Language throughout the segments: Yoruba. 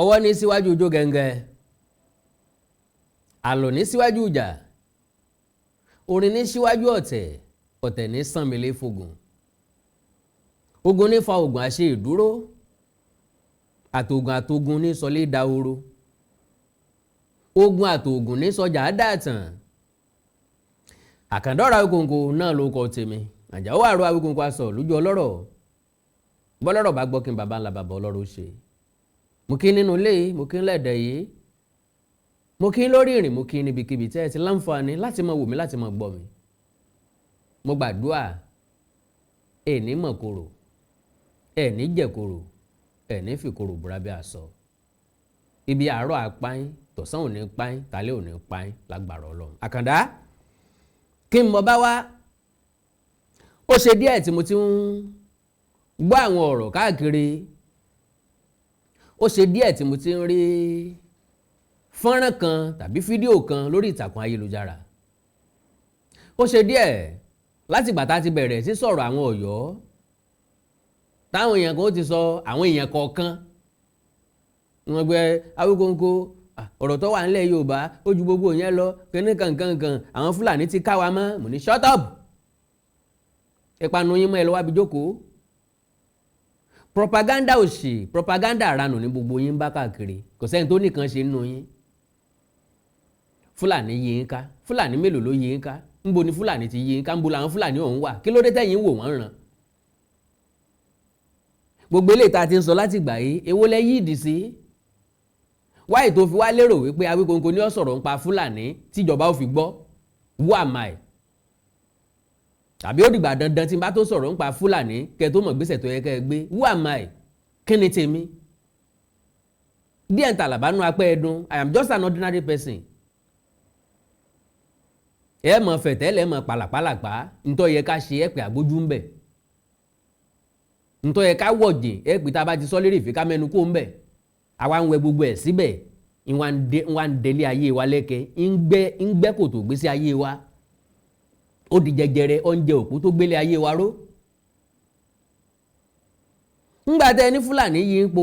ọwọ́ ní síwájú ojó gẹ́ngẹ́ àlọ́ ní síwájú ìjà orin ní síwájú ọ̀tẹ̀ ọ̀tẹ̀ ní sànmílẹ̀ fògùn ogun ní fa ogun àṣẹ ìdúró àtògùn ní sọlé dahoro ogun àtògùn ní sọjà dàtàn àkàndọ́ra Awíkonko náà ló kọ tèmi Àjàó Àrò Awíkonko aṣọ lójú ọlọ́rọ̀ bọ́lọ́rọ̀ bá gbọ́ kí n bàbá ńlá bàbá ọlọ́rọ̀ ṣe mo kí nínú ilé mo kí lẹ́dẹ̀ yìí mo kí lórí ìrìn mo kí níbikíbi tẹ́ ẹ ti láǹfààní láti máa wò mí láti máa gbọ́ mi mo gbàdúrà ẹ̀ ní mọ̀kòrò ẹ̀ ní jẹ̀kòrò ẹ̀ ní fìkòrò búra bí aṣọ ibi àárọ̀ apáyín tọ̀sán ò ní páyín tálẹ́ ò ní páyín lágbára Ọlọ́run Àkàndá kí n mọ bá wá ó ṣe díẹ̀ tí mo ti ń gbọ́ àwọn ọ̀rọ̀ káàkiri ó ṣe díẹ̀ tí mo ti ń rí fọ́nrán kan tàbí fídíò kan lórí ìtàkùn ayélujára ó ṣe díẹ̀ láti ìgbà tá a ti bẹ̀rẹ̀ sí sọ̀rọ̀ àwọn Ọ̀yọ́ táwọn èèyàn kan ó ti sọ àwọn èèyàn kọ̀ọ̀kan wọn gbé Awíkonko ọ̀rọ̀ tó wà nílẹ̀ Yorùbá ó ju gbogbo yẹn lọ kíní kankankan àwọn Fúlàní ti ká wa mọ́ mo ní shut up ìpanu yín mọ́ ẹ lọ́wọ́ abijókòó propaganda òṣì propaganda àranù ní gbogbo yín bá káàkiri kò sẹ́ni tó nìkan ṣe nínú yín Fúlàní yín ká Fúlàní mélòó ló yín ká ńbo ni Fúlàní ti yín ká ńbo làwọn Fúlàní ọ̀hún wà kí ló dé tẹ̀yìn wò wọ́n ràn gbogbo eléyìí tá a ti ń sọ láti gbà yìí èwo lẹ yí ìdí sí wáyé tó fi wá lérò wípé Awíkonko ní ó sọ̀rọ̀ nípa Fúlàní tíjọba ó fi gbọ́ who am I tàbí ó dìgbà dandan tí n bá tó sọ̀rọ̀ nípa Fúlàní kẹ́ tó mọ̀ gbèsè tó yẹ kẹ́ ẹ gbé who am I kí ni tèmi díẹ̀ ń tàlàbánú apẹ́ ẹdun I am just an ordinary person ẹ mọ̀ fẹ̀tẹ́lẹ̀ mọ̀ pàlàpàlàpà ntọ́ yẹ ká ṣe ẹ pé àgbójú ń bẹ̀ ntọ́ yẹ ká wọ̀jìn ẹ pé tá a bá ti sọ lérí ìfẹ́ ká mẹ́nu kó ń bẹ̀ àwa ń wẹ gbogbo ẹ̀ síbẹ̀ ìwà ń délé ayé wa lẹ́kẹ́ ń gbẹ́ kòtò gbésí ayé wa ó di jẹjẹrẹ oúnjẹ òkú tó gbélé ayé wa ró ńgbà tẹ ní Fúlàní yìí ń po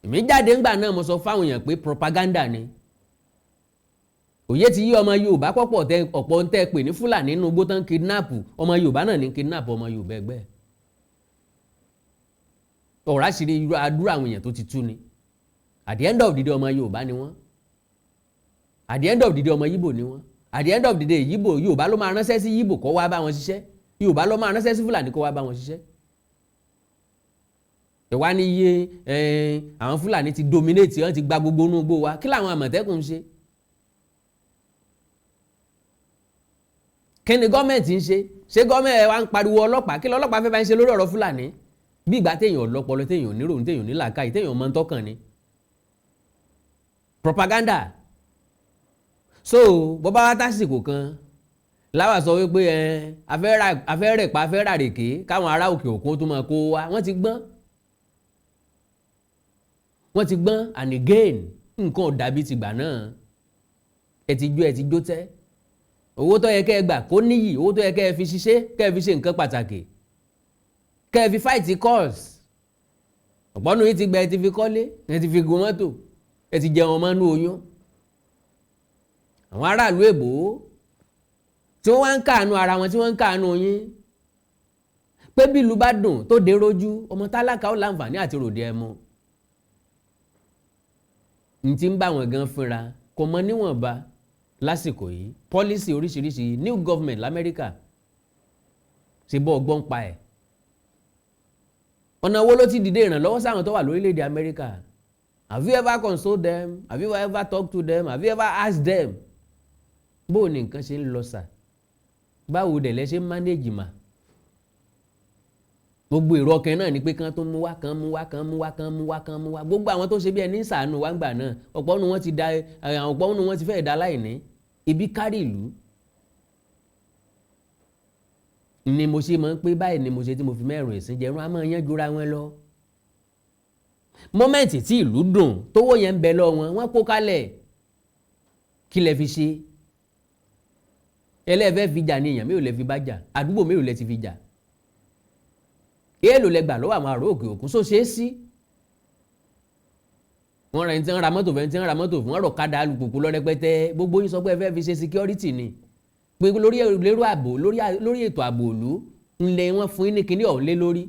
èmi jáde ńgbà náà mo sọ fáwọn èèyàn pé propaganda ni òye ti yí ọmọ Yorùbá ọ̀pọ̀ ń tẹ́ pè ní Fúlàní nínú igbó tán kidnap ọmọ Yorùbá náà ní kidnap ọmọ Yorùbá ẹgbẹ́ ọ̀rá ṣìírí àdúrà àwọn èèyàn tó ti tú ni at the end of the day ọmọ Yorùbá ni wọ́n at the end of the day ọmọ Yíbò ni wọ́n at the end of the day Yorùbá ló máa ránṣẹ́ sí Yíbò kó wá bá wọn ṣiṣẹ́ Yorùbá ló máa ránṣẹ́ sí Fúlàní kó wá bá wọn ṣiṣẹ́ ìwá ní iye àwọn Fúlàní ti dominate wọ́n ti gba gbogbo inú igbó wa kí làwọn Àmọ̀tẹ́kùn ń ṣe kí ni gọ́ọ̀mẹ̀ntì ń ṣe gọ́ọ̀mẹ̀ntì wa ń pariwo ọlọ́pàá kí lọ́lọ́pàá fẹ́ bá ń ṣe lórí ọ̀rọ̀ Fúlàní bí ìgbà téèyàn ọlọ́pọlọ téèyàn oníròyìn téèyàn nílàákàyè téèyàn mọ́ ń tọ́kàn ni propaganda so bọ́bá wá tásìkò kan láwà sọ wípé afẹ́rẹ̀pá afẹ́ràrèké káwọn ará òkè òkun tó máa kó wá wọ́n ti gbọ́n and again nǹkan ọ̀dàbí ti gbà náà ẹ ti jó tẹ́ owó tó yẹ kẹ́ ẹ gbà kó níyì owó tó yẹ kẹ́ ẹ fi ṣiṣẹ́ kẹ́ ẹ fi ṣe nǹkan pàtàkì kẹ́ ẹ fi fight cause ọ̀pọ̀nù yìí ti gba ẹ ti fi kọ́lé ẹ ti fi gun mọ́tò ẹ ti jẹun ọmọ inú oyún àwọn aráàlú èbó tí wọ́n wá ń káàánú ara wọn tí wọ́n ń káàánú yín pé bí ìlú bá dùn tó dé rójú ọmọ tálákà ó láǹfààní àti ròde ẹmu ní ti ń bá wọn gan fínra kò mọ níwọ̀nba lásìkò yìí pọ́lísì oríṣiríṣi new government lamẹ́ríkà ṣe bọ́ ọgbọ́n pa ẹ̀ ọ̀nà wo ló ti dìde ìrànlọ́wọ́ sáwọn tó wà lórílẹ̀‐èdè Amẹ́ríkà have you ever consoled them have you ever talked to them have you ever asked them bóò ní nǹkan ṣe ń lọ sà báwo dẹ̀ lẹ́ ṣe ń manage mà gbogbo èrò ọkàn náà ni pé kán tó mú wá gbogbo àwọn tó ṣe bí ẹni ń ṣàánú wá gbà náà ọ̀pọ̀ nu wọn ti da ọ̀pọ̀ nu wọn ti fẹ́ẹ̀ da láìní ibi kárí ìlú ni mo ṣe máa ń pé báyìí ni mo ṣe tí mo fi mẹ́rin ìsìn jẹun á máa yán jura wọn lọ mọ́mẹ́ǹtì tí ìlú dùn tówó yẹn ń bẹ lọ wọ́n kó kalẹ̀ kí lẹ fi ṣe ẹlẹ́fẹ́ fi jà ní èèyàn mélòó lẹ fi bá jà àdúgbò mélòó lẹ ti fi jà èèlò lẹ gbà lọ́wọ́ àwọn àrò òkè òkun só ṣe é sí wọ́n ra ẹni tí wọ́n ra mọ́tò fẹ́ tí wọ́n ra mọ́tò fún wọ́n rọ̀ kadà alùpùpù lọ rẹpẹtẹ gbogbo yín sọ pé ẹ fẹ́ fi ṣe security ni pé lórí ètò ààbò òlu ńlẹ̀ wọ́n fún yín ní kinní ọ̀hún lé lórí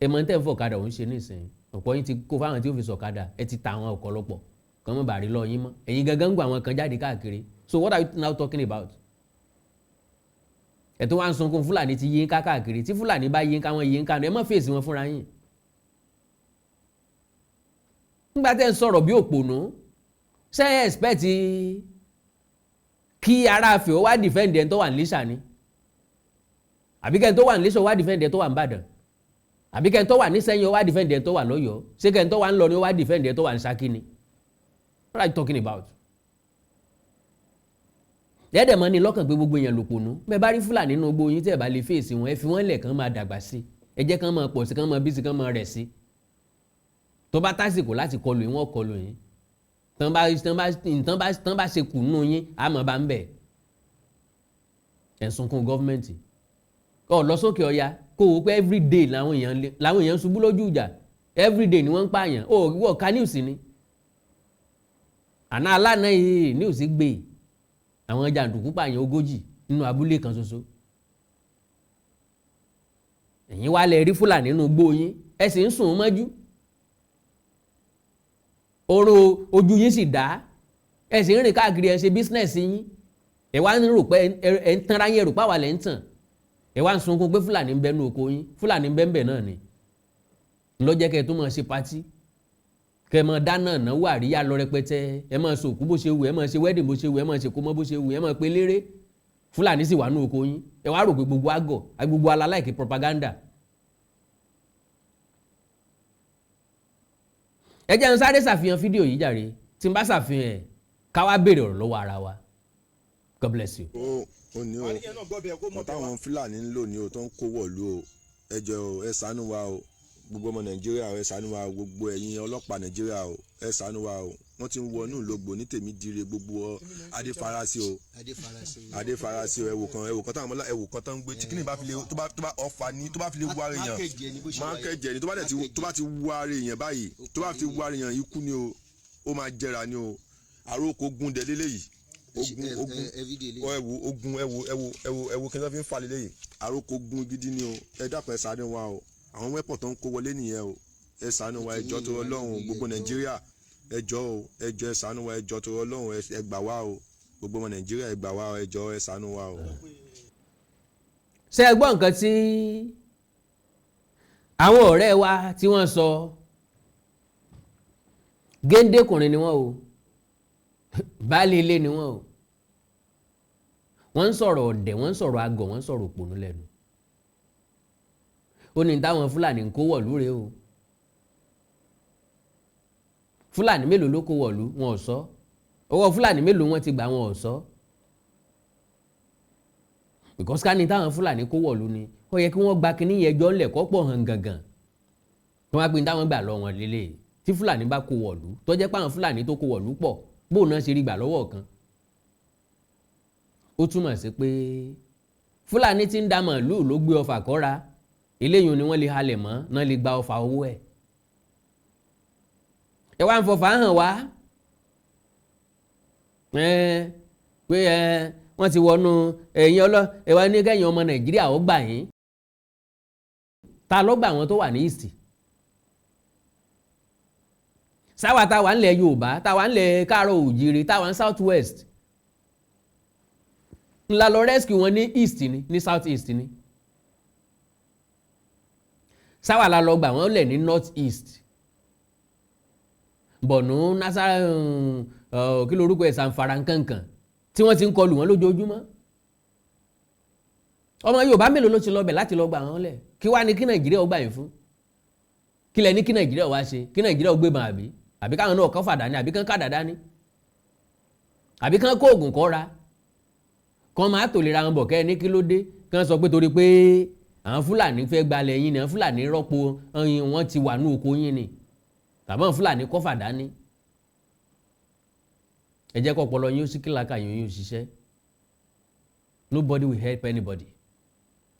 ẹ mọ̀ tẹ́ ń fọ̀kadà òun ṣe nísìnyí ọ̀pọ̀ yín ti kó fáwọn tí ó fi sọ̀kadà ẹ ti ta àwọn ọ̀pọ̀lọpọ̀ kan mọ́ bàrí lọ yín mọ́ ẹ̀yin gangan ń gbọ́ àwọn kan jáde káàkiri so what are you now talking about? ẹ̀ tó wá ń sunkún Fúlàní ti yín káàkiri tí Fúlàní bá yín ká wọ́n yín ká ẹ má fèsì wọn fúnra yín nígbà tẹ́ ń sọ̀rọ̀ bí òpònú ṣé ẹ expect kí aráàfẹ́ ó wá defend ẹ̀ tó wà ní Lísà ni àbí kẹ́ tó wà ní Lísà ó wá defend ẹ̀ tó wà ní Ìbàdàn àbí kẹ́ tó wà ní Ṣẹ́yìn ó wá defend ẹ̀ tó wà lọ́yọ̀ọ́ ṣé kẹ́ tó wà ní Ìlọrin ó wá defend ẹ̀ tó wà ní Ṣakí ni what are you talking about? dẹ́dẹ̀ mọ́ ni lọ́kàn pé gbogbo èèyàn lòpònú bẹ́ẹ̀ bá rí Fúlàní nínú gbogbo yín tẹ́ ẹ̀ bá lè fèsì wọn ẹ fi wọ́n lẹ̀ kán máa dàgbà sí ẹ jẹ́ kán máa pọ̀ sí kán máa bí sí kán máa rẹ̀ sí tó bá tásìkò láti kọlù yín wọ́n kọlù yín tán bá ṣe kù nínú yín àmọ́ bá ń bẹ̀ ẹ̀sùn kún gọ́fìmẹ̀ntì kọ́ lọ sókè ọya kó o pé everyday làwọn èèyàn ṣubú lójú ìjà everyday ni wọ́n ń pààyàn ó wọ́n ká news ni àná aláàánà yìí news gbé àwọn jàǹdùkú pààyàn 40 nínú abúlé kan ṣoṣo ẹ̀yin wá lẹ rí Fúlàní nínú igbó yín ẹ sì ń sùn mọ́jú oró ojú yín sì dá ẹ sì ń rìn káàkiri ẹ ṣe bísínẹ́sì yín ẹ wá ń rò pé ẹ ń tanra yín ẹ rò páwà lẹ́ ń tàn ẹ wá ń sunkún pé Fúlàní ń bẹ nínú oko yín Fúlàní ń bẹ ń bẹ náà ni ló jẹ́ kẹ́ ẹ tó máa ṣe patí kẹ́ ẹ máa dáná náwó àríyá lọ rẹpẹtẹ ẹ máa sòkú bó ṣe wù ẹ máa ṣe wedding bó ṣe wù ẹ máa ṣe kómọ bó ṣe wù ẹ máa pe léré Fúlàní sì wà nínú oko yín ẹ wá rò pé gbogbo àgọ̀ gbogbo alaláìkì propaganda. ẹ jẹ́ n sáré ṣàfihàn fídíò yìí jàre tí n bá ṣàfihàn ẹ̀ ká wá béèrè ọ̀rọ̀ lọ́wọ́ ara wa God bless you. ó ní o ọ̀táwọn Fúlàní ń lò ní o tó ń kó wọ̀lú o ẹ jọ̀ọ́ ẹ ṣàánú wa o gbogbo ọmọ Nàìjíríà ẹ ṣàánú wa o gbogbo ẹ̀yin ọlọ́pàá Nàìjíríà o ẹ ṣàánú wa o wọ́n ti ń wọnú ìlógbò ní tèmi dire gbogbo adéfarasí o adéfarasí o ẹwò kan táwọn ọmọlá ẹwò kan tó ń gbé tí kíni bá fi lè tó bá ọfà ní tó bá fi lè wá èèyàn máa kẹjẹ ni tó bá ti wá èèyàn báyìí tó bá ti wá èèyàn ikú ni o ó máa jẹrà ni o àròkọ ogun dẹ lélẹyìí ogun kí n tó fi ń fa lélẹyìí àròkọ ogun gidi ni o ẹ dákun ẹ ṣàánú wa o àwọn wẹ́pọ̀ tó ń kó wọlé nìyẹn o ẹ ṣàánú wa ẹjọ́ tó Ọlọ́run gbogbo Nàìjíríà ẹjọ́ o ẹjọ́ ẹ ṣàánú wa ẹjọ́ tó Ọlọ́run ẹ gbà wá o gbogbo ọmọ Nàìjíríà ẹ gbà wá o ẹjọ́ ẹ ṣàánú wa o. ṣé ẹ gbọ́ nǹkan tí àwọn ọ̀rẹ́ wa tí wọ́n sọ géńdékùnrin ni wọ́n o baálé ilé ni wọ́n o wọ́n ń sọ̀rọ̀ ọ̀dẹ̀ wọ́n ń sọ̀rọ̀ agọ̀ wọ́n ń sọ̀rọ̀ òpònú lẹ́nu ó ní táwọn Fúlàní ń kó wọ̀lú rèé o Fúlàní mélòó ló kó wọ̀lú wọn ò sọ ọwọ́ Fúlàní mélòó wọn ti gbà wọn ò sọ because ká ní táwọn Fúlàní kó wọ̀lú ni ó yẹ kí wọ́n gba kinní yẹn jọ ńlẹ̀ kọ́pọ̀ hàn gangan tí wọ́n á gbin táwọn gbà lọ wọn lélẹ̀ tí Fúlàní bá kó wọ̀lú tó jẹ́ pé àwọn Fúlàní tó kó wọ̀lú pọ̀ bóun náà ṣe rí gbà lọ́wọ́ kan ó túmọ̀ sí pé Fúlàní tí ń da màálù ló gbé ọfà kọ́ra eléyìí ni wọ́n lè halẹ̀ mọ́ náà lè gba ọfà owó ẹ̀ ẹ wá ń fọfà hàn wá pé wọ́n ti wọnú ẹ̀yìn ẹ wá ní kẹ́yìn ọmọ Nàìjíríà ó gbà yín ta ló gbà wọn tó wà ní East sáwà táwa ńlẹ̀ Yorùbá táwa ńlẹ̀ Káàárọ̀ Òjìrì táwa ń South West ńlá lọ rescue wọn ní East ní South East ni sáwà la lọ gbà wọ́n lẹ̀ ní North East Bọ̀nú Nasara kí lorúkọ ẹ̀ Zamfara nkankan tí wọ́n ti ń kọlù wọn lójoojúmọ́ ọmọ Yorùbá mélòó ló ti lọ bẹ̀ láti lọ gbà wọ́n lẹ̀ kí wá ní kí Nàìjíríà ó gbà yín fún kí lẹ ní kí Nàìjíríà wá ṣe kí Nàìjíríà ó gbébọn àbí káwọn náà kọ́ fàdá ní àbí kán kàdá dání àbí kán kó oògùn kọ́ra kán máa tò lera wọn bọ̀ kẹ́ ẹ ní kí ló dé kán sọ pé torí pé àwọn Fúlàní fẹ́ gbalẹ̀ yín ni àwọn Fúlàní rọ́pò wọn ti wà ní oko yín ni tàbí àwọn Fúlàní kọ́ fàdá ní ẹ jẹ́ kó ọpọlọ yín ó sí kílàkà yín ó ṣiṣẹ́ nobody will help anybody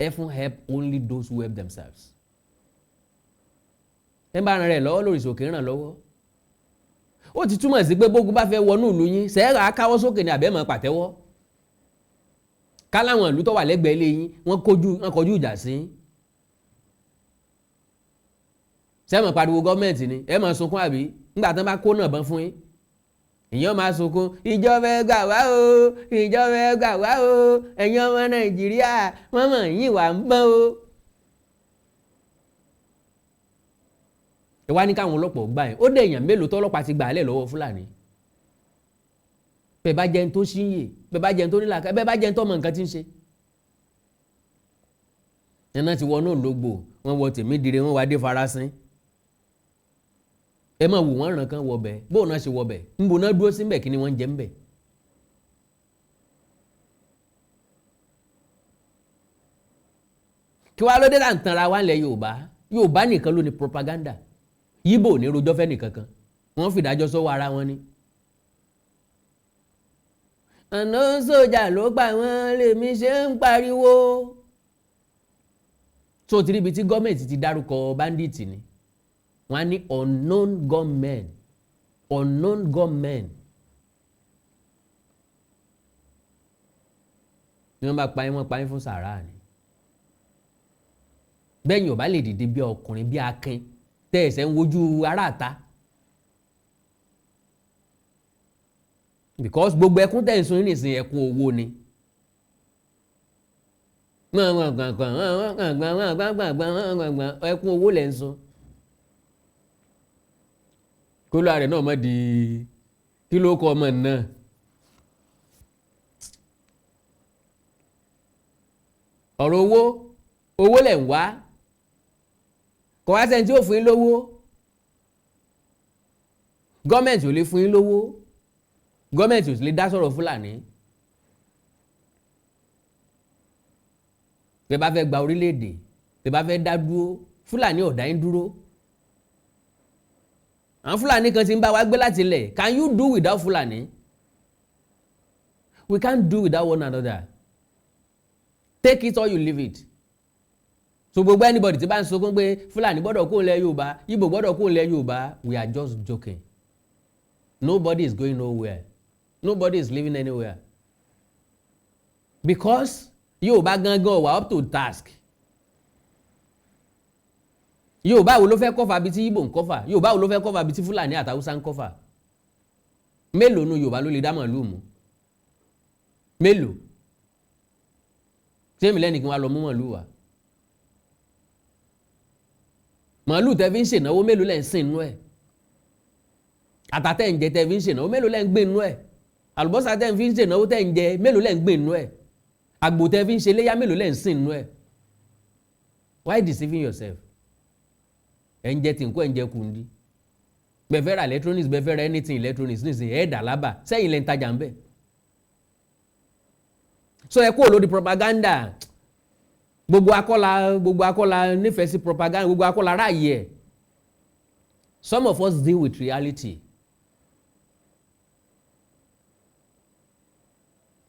heaven help only those who help themselves ẹ bá ràn rẹ̀ lọ́wọ́ lórí ìsòkè ràn lọ́wọ́ ó ti túmọ̀ sí pé bógun bá fẹ́ wọnú ìlú yín sẹ́ẹ̀rà káwọ́ sókè ní àbẹ́mọ̀ pàtẹ́wọ́ káláwọn ìlú tó wà lẹ́gbẹ̀ẹ́ ilé yín wọ́n kọjú ìjà sí sẹ́mọ̀ pariwo gọ́ọ̀mẹ̀ntì ni ẹ máa sunkún àbí nígbà tán bá kó náà bán fún yín èèyàn máa sunkún ìjọba ẹ gbà wá o ìjọba ẹ gbà wá o ẹ̀yin ọmọ Nàìjíríà wọ́n mọ̀ yín wà ń bọ́n o. ẹ wá ní káwọn ọlọ́pàá gbà yẹn ó dé èèyàn mélòó tọ́lọ́pàá ti gbà á lẹ̀ lọ́wọ́ Fúlàní bẹ́ẹ̀ bá jẹun tó ṣíyè bẹ́ẹ̀ bá jẹun tó nílàkà bẹ́ẹ̀ bá jẹun tó mọ nǹkan tí ń ṣe. ẹ̀nà ti wọ náà lógbò wọ́n wọ Tèmídire wọ́n wá dé Farasin ẹ máa wò wọ́n ràn kán wọbẹ̀ bóun náà ṣe wọbẹ̀ ńbo náà dúró síbẹ̀ kí ni wọ́n ń jẹ ńbẹ̀. kí wàá lóde là ń tanra wá lẹ̀ Yorùbá nìkan ló ní propaganda Yíbò ní rojọ́ fẹ́ nìkankan wọ́n fìdájọ́ sọ́wọ́ ara wọn ni. àná sójà ló pa wọ́n lèmi ṣe ń pariwo. tó ti ríbi tí gọ́ọ̀mẹ̀ntì ti dárúkọ báńdíìtì ni wọ́n á ní unknown gunmen ni wọ́n bá pa yín wọ́n pa yín fún sàárà ni. bẹ́ẹ̀ yóò bá lè dìde bí ọkùnrin bí akin tẹ́ ẹ̀sẹ̀ ń wojú aráàta because gbogbo ẹkún tẹ́ ń sun nísìnyí ẹkún owó ni. ẹkún owó lẹ́ ń sun kó lóra rẹ̀ náà mọ́ di kí ló kọ́ ọmọ náà. ọ̀rọ̀ owó lẹ̀ ń wá kò wá sẹ́ni tí ó fún yín lówó gọ́ọ̀mẹ̀ntì ò lè fún yín lówó gọ́ọ̀mẹ̀ntì ò sì lè dá sọ̀rọ̀ Fúlàní. tẹ́ bá fẹ́ gba orílẹ̀-èdè tẹ́ bá fẹ́ dá dúró Fúlàní ò dá yín dúró. àwọn Fúlàní kan ti ń bá wa gbé láti ilẹ̀ can you do without Fúlàní? We can't do without one another. Take it or you leave it. So gbogbo anybody tí bá ń sọkún pé Fúlàní gbọ́dọ̀ kó lẹ̀ Yorùbá Ìgbò gbọ́dọ̀ kó lẹ̀ Yorùbá we are just joking. Nobody is going nowhere. Nobody is living anywhere. Because Yorùbá gangan wà up to task. Yorùbá wo ló fẹ́ kọ́fà bí tí Ìgbò ń kọ́fà Yorùbá wo ló fẹ́ kọ́fà bí tí Fúlàní àtàwùsá ń kọ́fà mélòó nu Yorùbá ló lè dá màlúù mú mélòó tí èmi lẹ́nu kí wọ́n lọ mú màlúù wá màlúù tẹ́ fi ń ṣènáwó mélòó lẹ́ ń sìn inú ẹ̀ àtàtẹ́ ń jẹ tẹ́ fi ń ṣènáwó mélòó lẹ́ ń gbé inú ẹ̀ àlùbọ́sà tẹ́ fi ń ṣènáwó tẹ́ ń jẹ mélòó lẹ́ ń gbé inú ẹ̀ àgbò tẹ́ fi ń ṣe léyà mélòó lẹ́ ń sìn inú ẹ̀ why deceiving yourself? ẹ̀ ń jẹ tí nǹkó ẹ̀ ń jẹ kùndí bẹ́ẹ̀ ra electronics bẹ́ẹ̀ ra anything electronics nísìnyí ẹ̀ dà lábà sẹ́yìn lẹ́ ń tajà ń bẹ̀. so ẹ kúrò lórí propaganda gbogbo akọ́la nífẹ̀ẹ́ sí propaganda gbogbo akọ́la ráàyè ẹ̀ some of us deal with reality.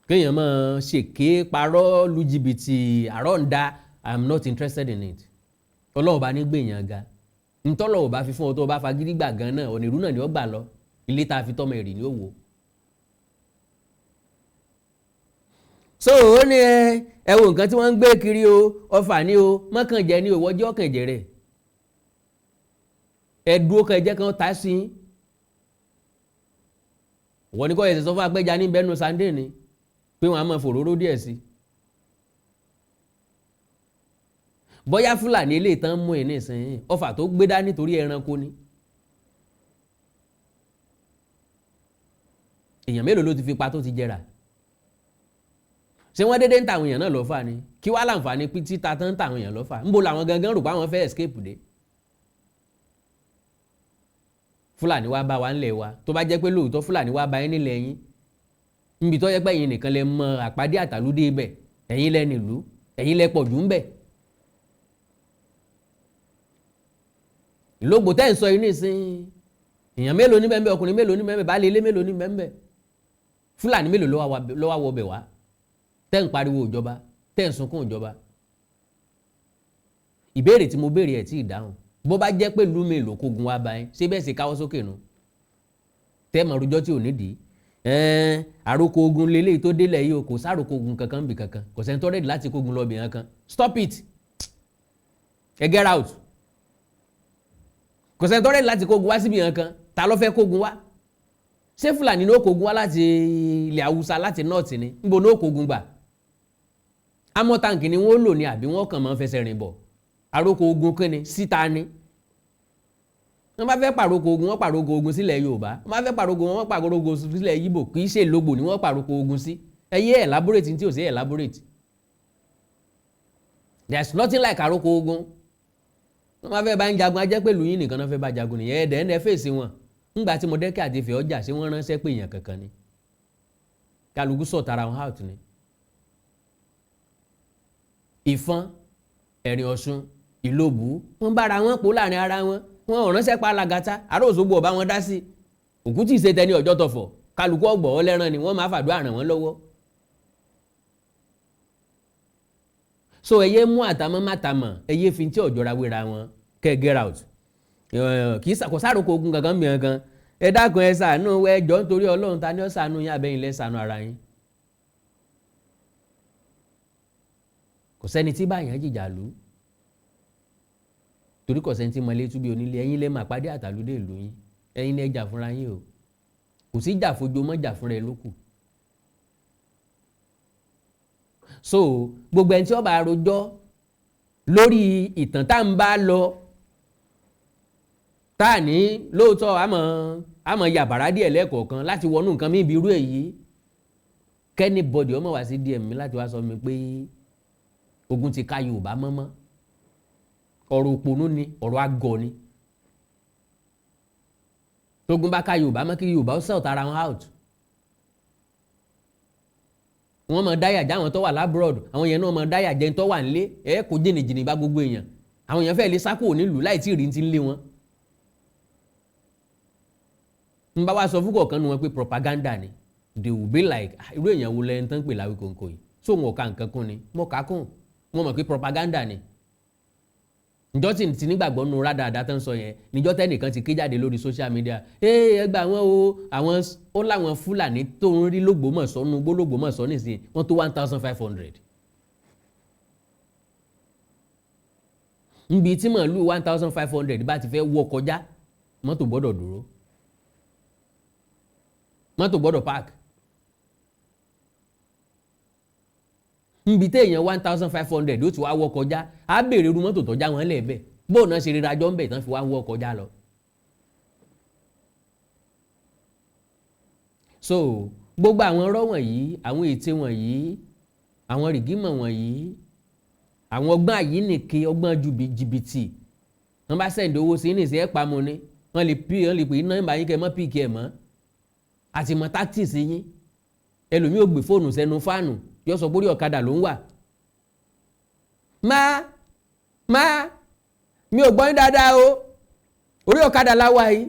kéèyàn máa ṣèké parọ́ lu jìbìtì àrọ́ǹda I'm not interested in it. ọlọ́run bá ní gbèyàn ga ntọ́lọ̀ ò bá fi fún ọ tó bá fagídí gbà gan náà ọ̀nà ìrú náà ni ó gbà lọ ilé tá a fi tọ́mọ èrì ni ó wò. so ó ní ẹ wo nǹkan tí wọ́n ń gbé kiri o ọfà ni o mọ́kànjẹ́ ni òwò ọjọ́ kànjẹ́ rẹ̀ ẹ̀dùn kànjẹ́ kan ta sí i wọ́n ní kọ́ ẹ̀sẹ̀ sọ fún apẹ́já ní bẹ́nu sunday ni pé wọ́n á máa fòróró díẹ̀ sí i. bóyá Fúlàní ilé ìtàn mú ẹ̀ nísìnyí ọfà tó gbé dá nítorí ẹranko ni. èèyàn mélòó ló ti fi pa tó ti jẹrà ṣé wọ́n dédé ń tàwọn èèyàn náà lọ́fà ni kí wá láǹfààní títa tán ń tàwọn èèyàn lọ́fà ńbo làwọn gangan rò pé àwọn fẹ́ escape dé. Fúlàní wá bá wa ńlẹ̀ wa tó bá jẹ́ pé lóòótọ́ Fúlàní wá bá yín nílẹ̀ yín níbi tó yẹ pé ẹ̀yin nìkan lẹ mọ àpàdé àtàlúdé ibẹ̀ ẹ̀yin lẹ nílùú ẹ̀yin lẹ pọ̀ jù ń bẹ̀. ìlógbò tẹ́ ń sọ yìí nísìnyí èèyàn mélòó ní bẹ́ẹ̀ ọkùnrin mélòó ní bẹ́ẹ̀ baálé ilé mélòó ní bẹ́ẹ̀ Fúlàní mélòó ló wá wọ bẹ̀ wá tẹ́ ń pariwo ìjọba tẹ́ ń sunkún ìjọba. ìbéèrè tí mo béèrè ẹ̀ tí ì dáhùn bó bá jẹ́ pé lúmi èlò Kógun wá bá yín ṣé bẹ́ẹ̀ sì káwọ́ sókè nu tẹ́ẹ̀mọ̀ rújọ́ tí ò nídìí àròkọ ogun lélẹ́yìí tó délẹ̀ yìí o kò sáròkọ ogun kankan bì kankan kò sẹ́ni tó rẹ́dì láti kógun lọ bìyàn kan stop it get out kò sẹ́ni tó rẹ́dì láti kógun wá síbi yàn kan ta ló fẹ́ kógun wá ṣé Fúlàní ní ó kógun wá láti ilẹ̀ Haúsá láti nọ́ọ̀tì ni níbo ní ó kógun gbà amọ̀tàǹkì ni wọ́n lò ní àbí wọ́n kàn máa ń fẹsẹ̀ rìn bọ̀ àròkọ ogun kí ni síta ni wọ́n bá fẹ́ pàrokò ogun wọ́n pàrokò ogun sílẹ̀ Yorùbá wọ́n bá fẹ́ pàrokò wọn wọ́n pàrokò ogun sílẹ̀ Yíbò kì í ṣe lógbò ni wọ́n pàrokò ogun sí ẹyẹ elaborate tí ò sí elaborate there is nothing like àrokò ogun wọ́n bá fẹ́ bá ń jagun ajẹ́ pẹ̀lú yín nìkan náà fẹ́ bá jagun nìyẹn ẹ̀ẹ́dẹ̀ ẹ̀ fèsì wọn ńgbà tí Mọ̀dẹ́kẹ́ àti Ifẹ̀ ọjà ṣé wọ́n ránṣẹ́ pé èèyàn kankan ni kálukú sọ̀ tara wọn out ni Ìfọ̀n Ẹ̀rìn Ọ̀ṣun Ìlóbù wọ́n bára wọn pò láàrin ara wọn wọn ò ránṣẹ́ pa alagata àrò Òṣogbo ọba wọn dá sí òkú tí ì ṣe tẹni ọjọ́ tọ̀fọ̀ kálukú ọgbọ̀ ọlẹ́ran ni wọ́n máa fàdúrà ràn wọ́n lọ́wọ́ so ẹyẹ mú àtàmọ́ mátàmọ́ ẹyẹ fi tí ọ̀jọ́ra wéra wọn kẹ́ get out kì í kò sáròkò ogun kankan mìíràn kan ẹ dákun ẹ ṣàánú ẹ jọ̀ọ́ nítorí Ọlọ́run ta ni ó ṣàánú yín abẹ́yìn lẹ́ ṣàánú ara yín kò sẹ́ni tí báyàn jìjà lù torí kò sẹ́ni tí mọ̀lẹ́ túbí onílé ẹ̀yin lẹ́ máa pàdé àtàlódé ìlú yín ẹ̀yin lẹ́ jà fúnra yín o kò sí jà fojú mọ́ jà fúnra ẹ lókù so gbogbo ẹni tí ó bá rojọ́ lórí ìtàn tá ń bá lọ tá à ní lóòótọ́ àmọ́ yàbàrá díẹ̀ lẹ́ẹ̀kọ̀ọ̀kan láti wọnú nǹkan mí ibi irú èyí kẹ́ni bọ́dì ọmọ wá sí díẹ̀ mi láti wá sọ mi pé ogun ti ká Yorùbá mọ́mọ́ ọ̀rọ̀ òpònú ni ọ̀rọ̀ àgọ̀ ni tógun bá ká Yorùbá mọ́ kí Yorùbá ó sell tara wọn out wọ́n mọ̀ dáyà já àwọn tó wà lábúrọ̀dù àwọn yẹn náà mọ̀ dáyà jẹ́ tó wà nílé ẹ̀ kò jìnnìjìnnì bá gbogbo èèyàn àwọn èèyàn fẹ́ẹ́ lè sákò nílùú láì tí ì rí ti ń lé wọn. n bá wá sọ fún kọ̀ọ̀kan nu wọn pé propaganda ni they will be like irú èèyàn wo lẹ́yìn tán pè láwí kòǹkò yìí so wọn ò ka nǹkan kún ni mo kà á kún wọn mọ̀ pé propaganda ni njọ́ tí ti nígbàgbọ́ nu rádaràdá tán sọ yẹn níjọ́ tẹ́nìkan ti ké jáde lórí social media ẹ gbà wọ́n o àwọn ó láwọn Fúlàní tó ń rí l'Ógbómọ̀ṣọ́ nu gbólógbòmọ̀ṣọ́ nìsín wọ́n tó 1,500 nbi tí màálù 1,500 bá ti fẹ́ wọ kọjá mọ́tò gbọ́dọ̀ dúró mọ́tò gbọ́dọ̀ park nbi téèyàn 1,500 ó ti wá wọ kọjá á béèrè irú mọ́tò tọ́já wọn lẹ́ẹ̀bẹ̀ bóun náà ṣe rí rajọ́ ń bẹ̀ tán fi wá wọ kọjá lọ. so gbogbo àwọn ọ̀rọ̀ wọ̀nyí àwọn ète wọ̀nyí àwọn rìgímọ̀ wọ̀nyí àwọn ọgbọ́n àyínnìke ọgbọ́n jìbìtì wọ́n bá sẹ́ǹdì owó sí ní ìsẹ́ ẹ̀ pamọ́ ni wọ́n lè pè é nọ́mbà yín kẹ́ mọ́ píìkì ẹ̀ mọ́ àti mọ́ tactics yín ẹlòmíì ò gbé fóònù sẹ́nu fáànù yóò sọ pórí ọ̀kadà ló ń wà. mi ò gbọ́ yín dáadáa o orí ọ̀kadà la wà yìí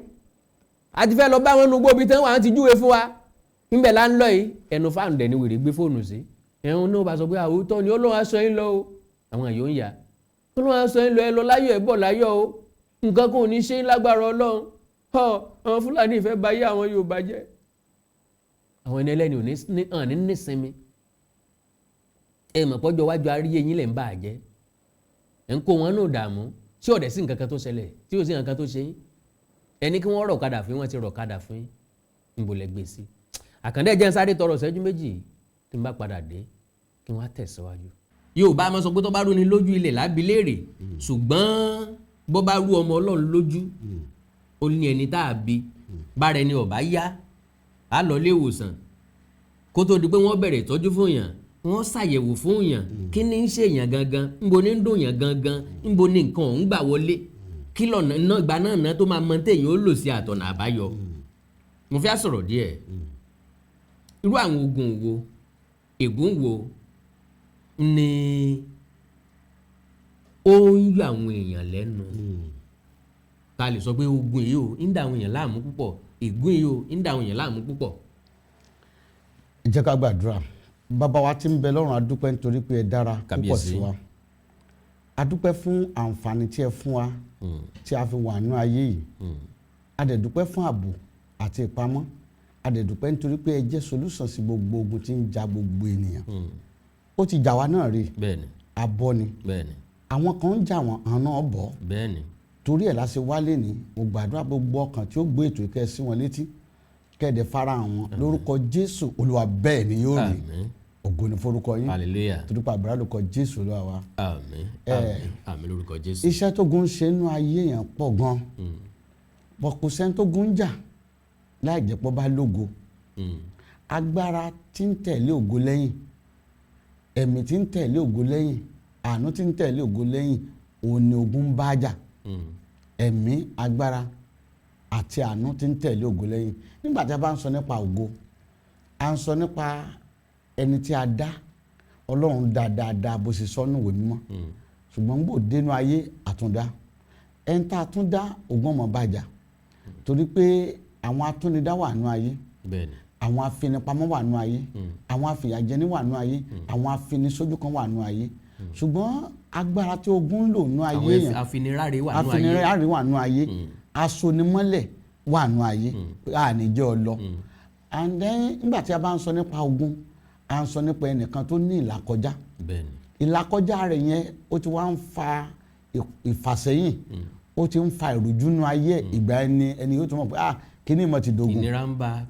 a ti fẹ́ lọ bá wọn nu gbóbi tán wọ́n ti júwe fún wa níbẹ̀ là ń lọ yìí ẹnu fáànù dẹ̀ ni wèrè gbé fóònù sí ẹ̀hún náà bá sọ pé àwòtọ́ ni Ọlọ́run aṣọ yín lọ o àwọn èèyàn ń yà Ọlọ́run aṣọ yín lọ ẹ lọ láyọ̀ ẹ bọ̀ láyọ̀ o nǹkan kò ní ṣe lágbára Ọlọ́run àwọn Fúlàní ìfẹ́ bá yé àwọn Yorùbá jẹ́ àwọn ẹni ẹlẹ́ni ò ní nísinmi ẹ mọ̀ pọ́jọ́ wájú aríyé yín lẹ̀ ń bà á jẹ́ ẹ̀ ń kó wọn náà dààmú tí ọ̀dẹ̀ sí nǹkan kan tó ṣẹlẹ̀ tí ò sí nǹkan kan tó ṣe yín ẹni kí wọ́n rọ̀ kadà fún yín wọ́n ti rọ̀ kadà fún yín níbo lẹ gbé sí. Àkàndé jẹ́ ń sáré tọrọ ìṣẹ́jú méjì tí n bá padà dé kí wọ́n á tẹ̀síwájú. Yorùbá máa sọ pé tó bá rú ni lójú ilẹ̀ lábí léèrè ṣùgbọ́n bó bá rú ọmọ Ọlọ́run lójú ó ní ẹni tá a bí bára ẹni ọ̀bá yá á lọ ilé ìwòsàn kó tó di pé wọ́n bẹ̀rẹ̀ ìtọ́jú fún yàn wọ́n ṣàyẹ̀wò fún yàn kí ni ń ṣe èèyàn gangan ńbo ní ń dùn yàn gangan ńbo ní nǹkan ọ̀hún gbà wọlé kí lọ́nà náà ìgbà náà tó máa mọ téèyàn ó lò sí àtọ̀nà àbáyọ. Mo fẹ́ sọ̀rọ̀ díẹ̀ irú àwọn ogun wo ègún wo ni ó ń yọ àwọn èèyàn lẹ́nu ta lè sọ pé ogun yìí ó ń dà àwọn èèyàn láàmú púpọ̀ ègún yìí ó ń dà àwọn èèyàn láàmú púpọ̀. Jẹ́ ká gbàdúrà. Bàbá wa tí ń bẹ lọ́run adúpẹ́ nítorí pé ẹ dára púpọ̀ sí wa adúpẹ́ fún àǹfààní tí ẹ fún wa tí a fi wà nínú ayé yìí a dẹ̀ dúpẹ́ fún ààbò àti ìpamọ́ adẹ̀dùpẹ́ nítorí pé ẹ jẹ́ solution sí gbogbo ogun tí ń ja gbogbo ènìyàn ó ti jà wá náà rí abọ́ ni àwọn kan ń jà wọ́n àwọn náà bọ́ torí ẹ̀ láti wálé ní mo gbàdúrà gbogbo ọkàn tí ó gbé ètò ìkẹ́ sí wọn létí kẹ́ẹ̀dẹ̀ farahàn wọn lórúkọ Jésù Olúwa bẹ́ẹ̀ ni yóò rí ògo ni forúkọ yín torí pé àbúrò lórúkọ Jésù Olúwa wa àmín lórúkọ Jésù. iṣẹ́ tó gun ṣe nínú ayé yẹn pọ̀ gan bọ̀ kò sẹ́ni tó gun jà láì jẹ́ pọ́ bá lógo agbára tí ń tẹ̀lé ògo lẹ́yìn ẹ̀mí tí ń tẹ̀lé ògo lẹ́yìn àánú tí ń tẹ̀lé ògo lẹ́yìn òun ni ogun bá jà ẹ̀mí agbára àti àánú tí ń tẹ̀lé ògo lẹ́yìn nígbà tí a bá ń sọ nípa ògo a ń sọ nípa ẹni tí a dá Ọlọ́run dá dáadáa bó ṣe sọ nínú ìwé mímọ́ ṣùgbọ́n gbò dénú ayé àtúndá ẹni tá a tún dá ògùn ọmọ bàjá torí pé àwọn atúnidá wà nú ayé àwọn afinipamọ́ wà nú ayé àwọn afìyàjẹni wà nú ayé àwọn afinisójú kan wà nú ayé ṣùgbọ́n agbára tí ogun ń lò nú ayé yẹn afiniráre wà nú ayé asonimọ́lẹ̀ wà nú ayé àníjẹ́ ọlọ and then nígbà tí a bá ń sọ nípa ogun a ń sọ nípa ẹnìkan tó ní ìlàkọjá ìlàkọjá rẹ̀ yẹn ó ti wá ń fa ìfàsẹ́yìn ó ti ń fa ìrújú nú ayé ìgbà ẹni yóò tún mọ̀ pé kíní mọ̀ ti dogun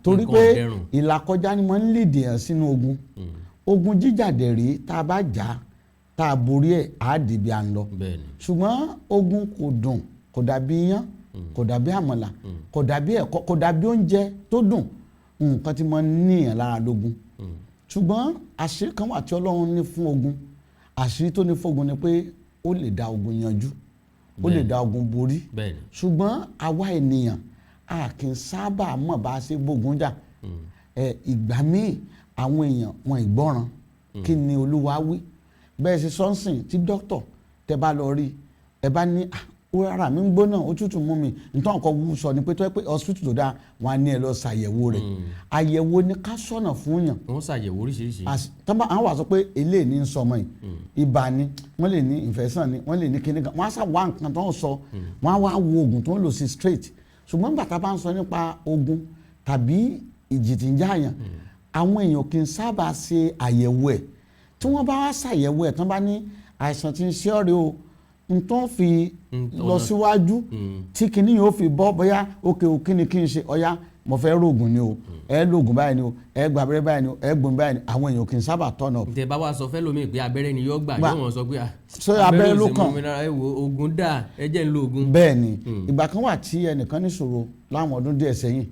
torí pé ìlàkọjá ni mo ń lìdì ẹ̀ sínú ogun jíjàdẹ̀ rí tá a bá jà tá a borí ẹ̀ á dìbì à ń lọ ṣùgbọ́n ogun kò dùn kò dàbí iyán kò dàbí àmàlà kò dàbí ẹ̀kọ́ kò dàbí oúnjẹ tó dùn nǹkan tí mo ní yàn lára lógun ṣùgbọ́n àṣírí kan wà tí Ọlọ́run ní fún ogun àṣírí tó ní fún ogun ni pé ó lè dá ogun yanjú ó lè dá ogun borí ṣùgbọ́n àwa ènìyàn a kì í sábà mọ̀ bá a ṣe bógun jà ìgbà míì àwọn èèyàn wọn ìgbọ́ràn kí ni Olúwa wí bẹ́ẹ̀ ṣe sọ́nsìn tí dókítà tẹ bá lọ rí ẹ bá ní ara mi ń gbóná òtútù mú mi nítorí nǹkan wú sọ ni pé tó yẹ pé hospital tó dáa wọn á ní ẹ lọ ṣàyẹ̀wò rẹ̀ àyẹ̀wò ni ká sọ̀nà fún yàn. wọ́n ṣàyẹ̀wò oríṣiríṣi. tọ́ba àwọn wà sọ pé eléyìí ní sọmọ yìí ibà ni wọ́n lè ní infection ni wọ́n lè ní kíní kan wọ́n á sà wá nǹkan tó ń sọ wọ́n á wá wo oògùn tó ń lò sí straight ṣùgbọ́n nígbà tá a bá ń sọ nípa ogun tàbí ìjì tí ń jáàyàn àwọn èèyàn kì í sábà ṣe àyẹ̀wò ẹ̀ tí wọ́n bá wá ṣàyẹ̀wò ẹ̀ tán bá ní àìsàn tí ń ṣe ọ́ rèé o n tó fi lọ síwájú tí kinní yóò fi bọ́ bóyá òkè òkè ni kí n ṣe ọ̀yá mo fẹ́ rògùn ni o ẹ lògùn báyìí ni o ẹ gba abẹ́rẹ́ báyìí ni o ẹ gbòmí báyìí ni àwọn èèyàn kì í sábà tọ̀nà. ǹtẹ̀ bá wa sọ fẹ́ lómi pé abẹ́rẹ́ ni yóò gbà yóò wọ́n sọ pé abẹ́rẹ́ ló kàn oògùn dà ẹ jẹ́ ń lo oògùn. bẹ́ẹ̀ ni ìgbà kan wà tí ẹnìkan níṣòro láwọn ọdún díẹ̀ sẹ́yìn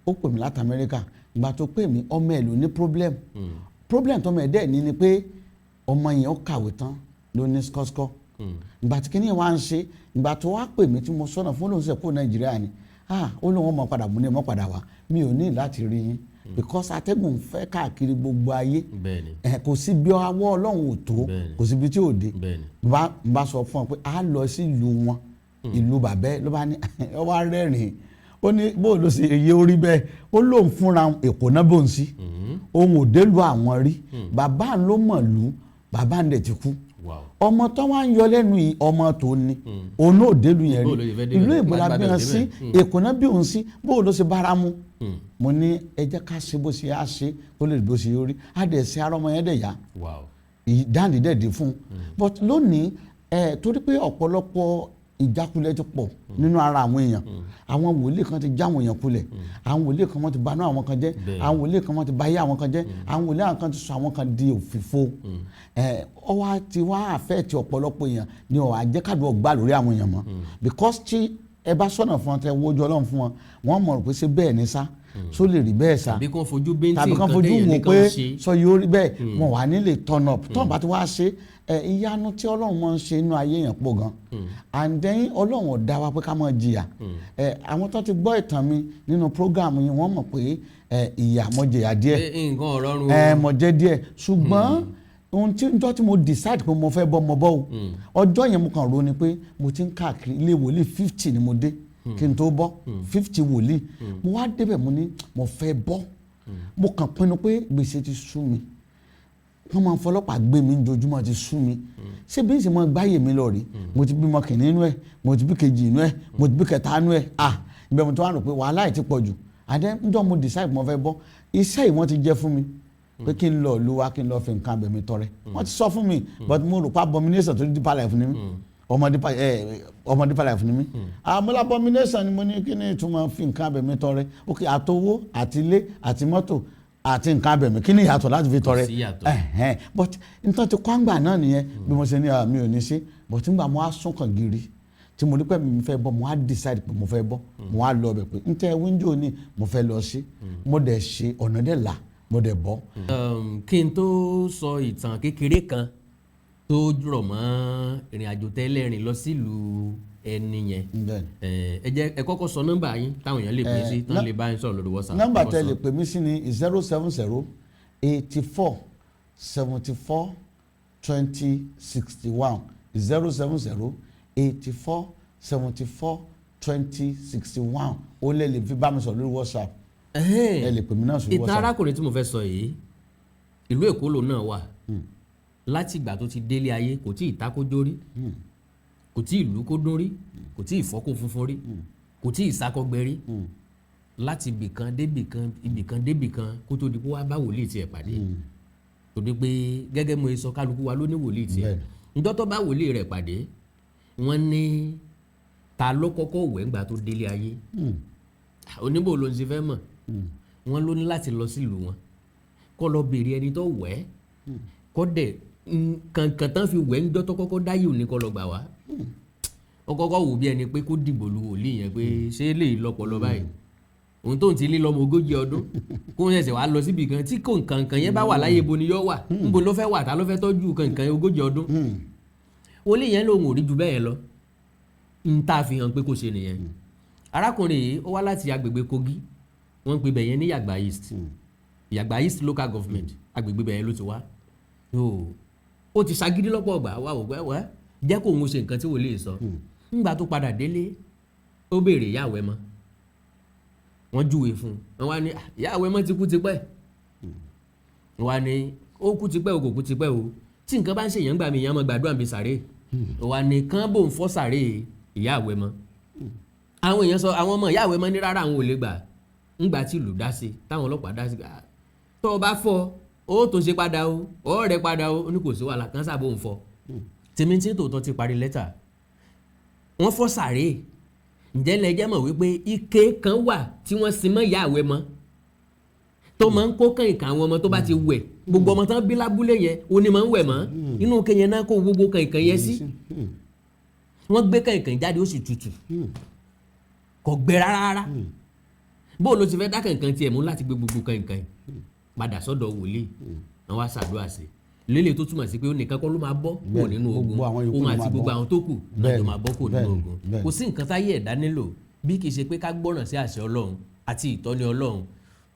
ó pè mí láti Amẹ́ríkà ìgbà tó pè mí ọmọ ẹ̀ ló ní problem tọmọ ẹ̀ dẹ̀ ní ni pé ọmọ yẹn ó kàwé tán ló ní skọ́skọ́ ìgbà tí kìnìún wa ń ṣe ìgbà tó wá pè mí tí mo sọ̀nà fún olóhùn sẹ́kù Nàìjíríà ni ó lóun mọ̀ padà mú ní mọ̀ padà wá mi ò ní láti rí yín because atẹ́gùn fẹ́ káàkiri gbogbo ayé kò sí bí awọ́ Ọlọ́run ò tó kò sí bí tí ò dé bá sọ fún ọ pé a lọ sí ìlú wọn ìlú bàbẹ́ ló bá ní ọ wá rẹ́rìn-ín ó ní bó ló ṣe iye orí bẹ́ẹ̀ ó lóun fúnra Èkó náà bó ń sí òun ò dé lu àwọn rí bàbá ló mọ̀ lù bàbá ń dẹ̀ ti kú ọmọ tó wá ń yọ lẹ́nu yìí ọmọ tó ní òun náà délu yẹn rí ìlú ìbúra bí wọn sí Èkó náà bí òun sí bó ló ṣe bára mu mo ní ẹ jẹ́ ká ṣe bó ṣe á ṣe ó lè bó ṣe yóò rí á dẹ̀ ṣe ara ọmọ yẹn dẹ̀ yá ìdáǹdì dẹ̀ dé fún un but lónìí torí pé ọ̀pọ̀lọpọ̀ ìjákulẹ̀ ti pọ̀ nínú ara àwọn èèyàn àwọn wòlíì kan ti já àwọn èèyàn kulẹ̀ àwọn wòlíì kan wọ́n ti banú àwọn kan jẹ́ àwọn wòlíì kan wọ́n ti bayé àwọn kan jẹ́ àwọn wòlíì àwọn kan ti sọ àwọn kan di òfìfo ọwọ́ ti wá àfẹ́ẹ̀tì ọ̀pọ̀lọpọ̀ èèyàn ni ọ̀ àjẹkàdùn ọgbà lórí àwọn èèyàn mọ́ because tí ẹ bá sọ̀nà fún wọn tẹ wojú Ọlọ́run fún wọn wọ́n mọ̀ pé ṣé bẹ́ẹ̀ ni sá so lè rí bẹ́ẹ̀ sá tàbí kan fojú bẹ́ntì tàbí kan fojú wò pé sọ yóò rí bẹ́ẹ̀ wọn wà nílé turn up tọ́n bá ti wá ṣe ìyanu tí Ọlọ́run máa ń ṣe inú ayé yẹn pọ̀ gan and then Ọlọ́run ò dá wa pé ká máa jìyà àwọn tó ti gbọ́ ìtàn mi nínú program yìí wọ́n mọ̀ pé ìyà mo jìyà díẹ̀ nǹkan ọ̀rọ̀rùn mo jẹ díẹ̀ ṣùgbọ́n ohun tí njọ́ tí mo decide pé mo fẹ́ bọ́ mo bọ́ o ọjọ́ yẹn mo kàn ro ni pé mo ti ń káàkiri ilé wòlíì 50 ni mo dé kí n tó bọ́ 50 wòlíì mo wá débẹ̀ mo ní mo fẹ́ bọ́ mo kàn pinnu pé gbèsè ti sú mi wọ́n máa ń fọlọ́pàá gbé mi jojúmọ́ ti sú mi ṣé bí n sì máa gbáyè mi lọ rí mo ti bímọ kìnìún inú ẹ̀ mo ti bí kejì inú ẹ̀ mo ti bí kẹta inú ẹ̀ ibẹ̀ mo ti wá rò pé wàhálà yìí ti pọ̀ jù and then njọ́ mo decide mo fẹ́ bọ́ iṣẹ́ yìí wọ́n ti jẹ́ fún mi pé kí n lọ ìlú wa kí n lọ fi nǹkan abẹ̀mí tọrẹ wọ́n ti sọ fún mi but mo rò pa abomination tó Deeper Life ni mí ọmọ Deeper Life ni mí àmọ́ abomination ni mo ní kí ni ìtumọ̀ fi nǹkan abẹ̀mí tọrẹ ok àtowó àti ilé àti mọ́tò àti nǹkan abẹ̀mí kí ni ìyàtọ̀ láti fi tọrẹ but nítorí ti kwangba náà nìyẹn bí mo ṣe ní mi ò ní ṣe but nígbà mo á sún kàn gírí tí mo ní pẹ́ mi fẹ́ bọ́ mo á decide pé mo fẹ́ bọ́ mo á lọ ọbẹ̀ pé n tẹ́ wíńdò ni mo fẹ́ lọ sí mo dẹ̀ ṣe ọ̀nà dẹ̀ là mo dẹ̀ bọ́. kí n tó sọ ìtàn kékeré kan tó rọ̀ mọ́ ìrìn àjò tẹ́lẹ̀ rìn lọ sílùú ẹni yẹn ẹ jẹ́ ẹ kọ́kọ́ sọ nọ́mbà yín táwọn èèyàn lè pè sí tán lè bá yín sọ̀rọ̀ lórí WhatsApp. nọ́mbà tẹ́ lè pè mí sí ni 070 84 74 20 61 070 84 74 20 61 ó lè fi bá mi sọ̀rọ̀ lórí WhatsApp ẹ lè pè mí náà sórí WhatsApp. ìtàn arákùnrin tí mo fẹ́ sọ yìí ìlú Èkó lòun náà wà láti ìgbà tó ti délé ayé kò tí ì takójó rí kò tí ì lú kó dún rí kò tí ì fọ́kó funfun rí kò tí ì sákọ́gbẹ rí láti ibìkan débìkan kó tó di kó wá bá wòlíì tiẹ̀ pàdé torí pé gẹ́gẹ́ mo sọ kálukú wa ló ní wòlíì tiẹ̀ ǹjọ́ tó bá wòlíì rẹ̀ pàdé wọ́n ní ta ló kọ́kọ́ wẹ̀ ńgbà tó délé ayé oníbò ló ń ṣe fẹ́ mọ̀ wọ́n ló ní láti lọ sílùú wọn kó lọ béèrè ẹni tó wẹ̀ kó dẹ̀ kankan tán fi wẹ̀ ńjọ́ tó kọ́kọ́ dáyé òní kó lọ gbà wá ó kọ́kọ́ wò bí ẹni pé kó dìbò lu wòlíì yẹn pé ṣé lè lọ́pọ̀lọ́ báyìí òun tó ń ti lé lọ́mọ 40 ọdún kó ń ṣẹ̀ṣẹ̀ wá lọ síbi kan tí kò nǹkan yẹn bá wà láyé ibo ni yóò wà níbo ló fẹ́ wà ta ló fẹ́ tọ́jú kankan 40 ọdún wòlíì yẹn lòun ò rí ju bẹ́ẹ̀ lọ ń tá a fi hàn pé kò ṣe nìyẹn arákùnrin yìí ó wá láti agbègbè Kogi wọ́n ń pè bẹ̀yẹn ní Yàgbà East Yàgbà East local government agbègbè bẹ̀yẹn ló ti wá ó ti ṣagídí lọ́pọ̀ ọgbà wà wò wẹ́ jẹ́ kó òun ṣe nǹkan tí wòlíì sọ nígbà tó padà délé ó béèrè ìyá àwẹ̀ mọ́ wọ́n júwe fún un wọ́n wá ní ìyá àwẹ̀ mọ́ ti kú tipẹ́ wọ́n wá ní ó kú tipẹ́ o kò kú tipẹ́ o tí nǹkan bá ń ṣèyàn gbà mí ìyá mọ́ gbàdúrà bí sàré wọ́n wá ní kán bò ń fọ́ sàré ìyá àwẹ̀ mọ́ àwọn èèyàn sọ àwọn ọmọ ìyá àwẹ̀ mọ́ ní rárá àwọn ò lè gbà ńgbà tí ìlú dá sí táwọn ọlọ́pàá dá sí tó o bá fọ́ ó tó ṣe padà o ó rẹ̀ padà o ní kò sí wàhálà kan sábò ń fọ́ tèmi tí tòótọ́ ti parí lẹ́tà wọ́n fọ́ sàré ǹjẹ́ lẹ́jẹ́ mọ̀ wípé ike kan wà tí wọ́n sin mọ́ ìyá àwẹ̀ mọ́ tó máa ń kó kànìkàn àwọn ọmọ tó bá ti wẹ̀ gbogbo ọmọ tán bí lábúlé yẹn ó ní máa ń wẹ̀ mọ́ inú ike yẹn náà kó gbogbo kànìkàn yẹn sí wọ́n gbé kànìkàn jáde ó sì tutù kò gbẹ rárá bó ló ti fẹ́ dá kànìkàn tiẹ̀ mú láti gbé gbogbo kànìkàn padà sọ́dọ̀ wòlíì àwọn aṣàdúrà sí lélẹ̀ tó túmọ̀ sí pé ó nìkan kọ́ ló máa bọ́ kúrò nínú ogun òun àti gbogbo àwọn tó kù náà ló máa bọ́ kúrò nínú ogun kò sí nǹkan táyé ẹ̀dá nílò bí kì í ṣe pé ká gbọ́ràn sí àṣẹ Ọlọ́run àti ìtọ́ni Ọlọ́run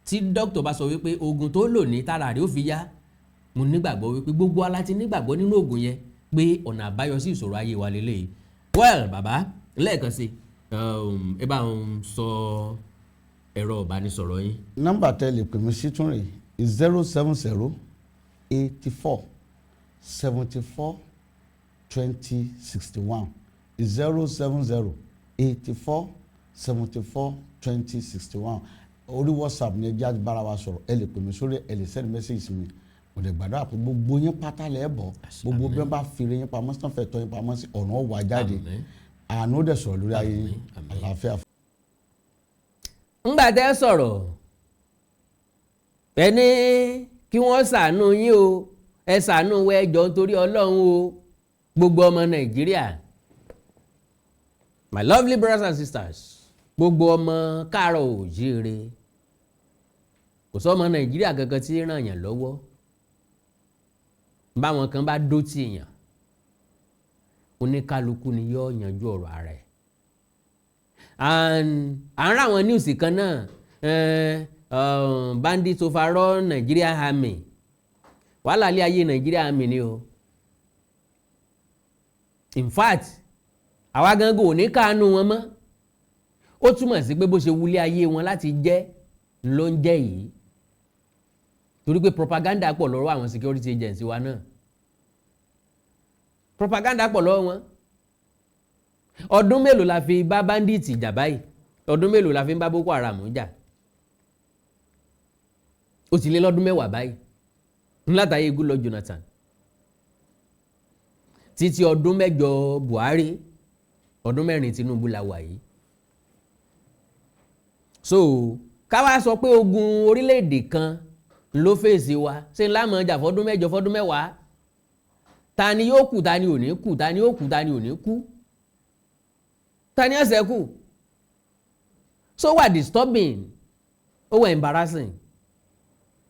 tí dókítà bá sọ wípé oògùn tó lò ní tára rẹ̀ ó fi yá mo nígbàgbọ́ wípé gbogbo wa láti nígbàgbọ́ nínú oògùn yẹn pé ọ̀nà àbáyọ sí ìṣòro ayé wa lélẹ́yìí well bàbá lẹ́ẹ̀kan sí ẹ bá ń sọ ẹ̀rọ ìbánisọ̀rọ̀ yín. nọ́mbà tẹ́lẹ̀ pè mí sí tún rè 070 84 74 20 61 070 84 74 20 61 orí WhatsApp ní ẹjẹ́ bára wa sọ̀rọ̀ ẹ lè pè mí sórí ẹ lè send message sí mi mo lè gbàdúrà pé gbogbo yín pátá lẹ́ bọ̀ gbogbo bí wọ́n bá fi yín pamọ́ sí tánfẹ̀ tọ́ yín pamọ́ sí ọ̀nà wà jáde àánú dẹ̀ sọ̀rọ̀ lórí ayé àlàáfíà. ńgbà tẹ́ sọ̀rọ̀ ẹni kí wọ́n ṣàánú yín o ẹ ṣàánú wa ẹ jọ̀ọ́ nítorí Ọlọ́run o gbogbo ọmọ Nàìjíríà my lovely brothers and sisters gbogbo ọmọ káàárọ̀ oòjíire kò sọ ọmọ Nàìjíríà kankan tí ràn yàn lọ́wọ́ báwọn kan bá dó tì yàn oníkálukú ni yóò yanjú ọ̀rọ̀ ara ẹ̀ à ń ráwọn news kan náà bandits overrun Nigerian army wàhálà ilé ayé Nigerian army ni o in fact àwa gangan ò ní káàánú wọn mọ́ ó túmọ̀ sí pé bó ṣe wulẹ̀ ayé wọn láti jẹ́ ló ń jẹ́ yìí torí pé propaganda pọ̀ lọ́wọ́ àwọn security agency wa náà propaganda pọ̀ lọ́wọ́ wọn ọdún mélòó la fi bá bandits jà báyìí ọdún mélòó la fi ń bá Boko Haram jà ó ti lé lọ́dún 10 báyìí látàyè Goodluck Jonathan títí ọdún 8 Buhari, ọdún 4 Tinubu la wà yìí. So káwá sọ pé ogun orílẹ̀-èdè kan ló fèsì wa ṣé ńlá mọ̀ ọjà fọdún 8 fọdún 10, ta ni yóò kú ta ni ò ní kú, ta ni yóò kú ta ni ò ní kú, ta ni ẹsẹ̀ kú. So what disturbing, ó wà embarrassing,